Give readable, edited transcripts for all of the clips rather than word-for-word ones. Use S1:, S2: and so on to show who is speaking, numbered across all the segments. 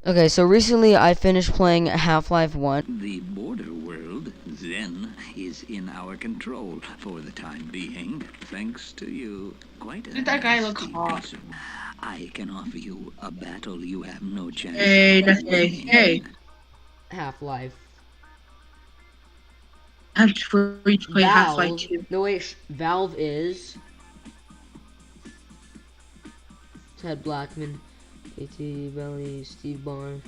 S1: Okay, so recently I finished playing Half-Life 1.
S2: The border world, then, is in our control for the time being, thanks to you. Quite a
S3: Did that guy look
S2: nasty
S3: hot?
S2: piece of... I can offer you a battle you have no chance
S3: Hey,
S2: of winning.
S3: hey.
S1: Half-Life.
S3: I'm free to play Half-Life
S1: Valve.
S3: 2.
S1: No wait, Valve is Ted Blackman, A.T. Belly, Steve Bond.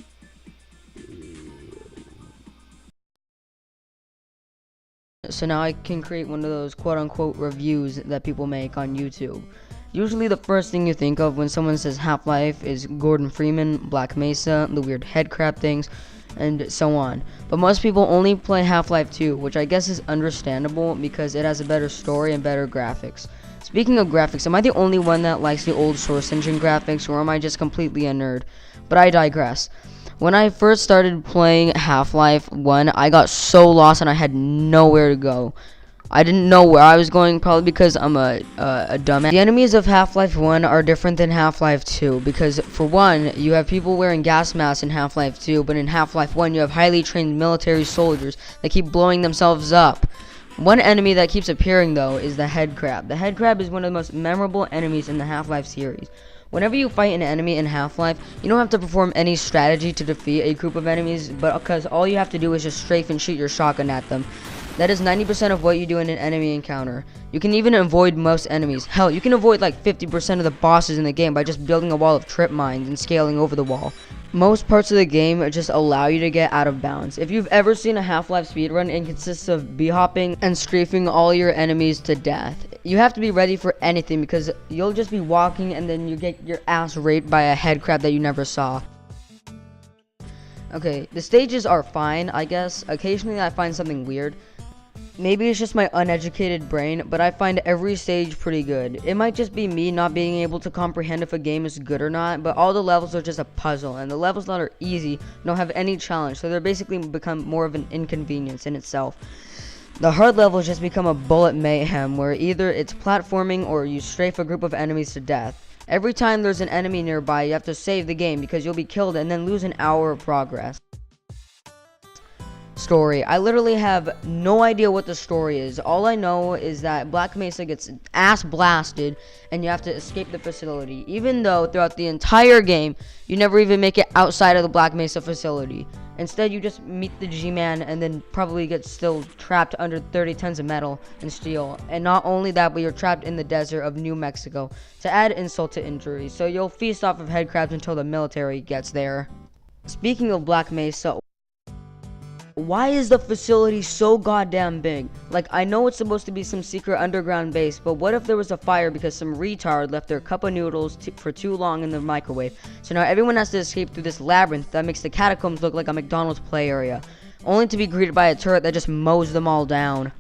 S1: So now I can create one of those quote-unquote reviews that people make on YouTube. Usually the first thing you think of when someone says Half-Life is Gordon Freeman, Black Mesa, the weird head crab things, and so on. But most people only play Half-Life 2, which I guess is understandable because it has a better story and better graphics. Speaking of graphics, am I the only one that likes the old Source Engine graphics, or am I just completely a nerd? But I digress. When I first started playing Half-Life 1, I got so lost and I had nowhere to go. I didn't know where I was going, probably because I'm a dumbass. The enemies of Half-Life 1 are different than Half-Life 2, because for one, you have people wearing gas masks in Half-Life 2, but in Half-Life 1 you have highly trained military soldiers that keep blowing themselves up. One enemy that keeps appearing though is the head crab. The head crab is one of the most memorable enemies in the Half-Life series. Whenever you fight an enemy in Half-Life, you don't have to perform any strategy to defeat a group of enemies, but because all you have to do is just strafe and shoot your shotgun at them. That is 90% of what you do in an enemy encounter. You can even avoid most enemies. Hell, you can avoid like 50% of the bosses in the game by just building a wall of trip mines and scaling over the wall. Most parts of the game just allow you to get out of bounds. If you've ever seen a Half-Life speedrun, it consists of b-hopping and strafing all your enemies to death. You have to be ready for anything because you'll just be walking and then you get your ass raped by a head crab that you never saw. Okay, the stages are fine, I guess. Occasionally I find something weird. Maybe it's just my uneducated brain, but I find every stage pretty good. It might just be me not being able to comprehend if a game is good or not, but all the levels are just a puzzle, and the levels that are easy don't have any challenge, so they're basically become more of an inconvenience in itself. The hard levels just become a bullet mayhem, where either it's platforming or you strafe a group of enemies to death. Every time there's an enemy nearby, you have to save the game because you'll be killed and then lose an hour of progress. Story. I literally have no idea what the story is. All I know is that Black Mesa gets ass blasted and you have to escape the facility, even though throughout the entire game you never even make it outside of the Black Mesa facility. Instead you just meet the G-Man and then probably get still trapped under 30 tons of metal and steel. And not only that, but you're trapped in the desert of New Mexico to add insult to injury, so you'll feast off of head crabs until the military gets there. Speaking of Black Mesa, why is the facility so goddamn big? Like, I know it's supposed to be some secret underground base, but what if there was a fire because some retard left their cup of noodles for too long in the microwave? So now everyone has to escape through this labyrinth that makes the catacombs look like a McDonald's play area, only to be greeted by a turret that just mows them all down.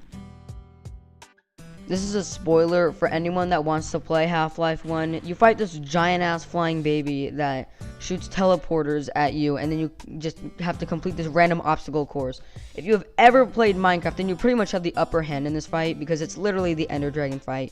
S1: This is a spoiler for anyone that wants to play Half-Life 1. You fight this giant-ass flying baby that shoots teleporters at you, and then you just have to complete this random obstacle course. If you have ever played Minecraft, then you pretty much have the upper hand in this fight, because it's literally the Ender Dragon fight.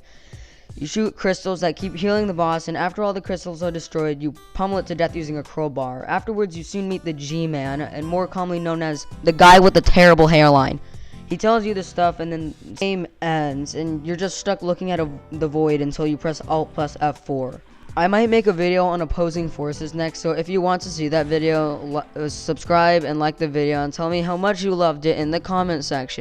S1: You shoot crystals that keep healing the boss, and after all the crystals are destroyed, you pummel it to death using a crowbar. Afterwards, you soon meet the G-Man, and more commonly known as the guy with the terrible hairline. He tells you this stuff, and then the game ends, and you're just stuck looking at the void until you press Alt plus F4. I might make a video on opposing forces next, so if you want to see that video, subscribe and like the video, and tell me how much you loved it in the comment section.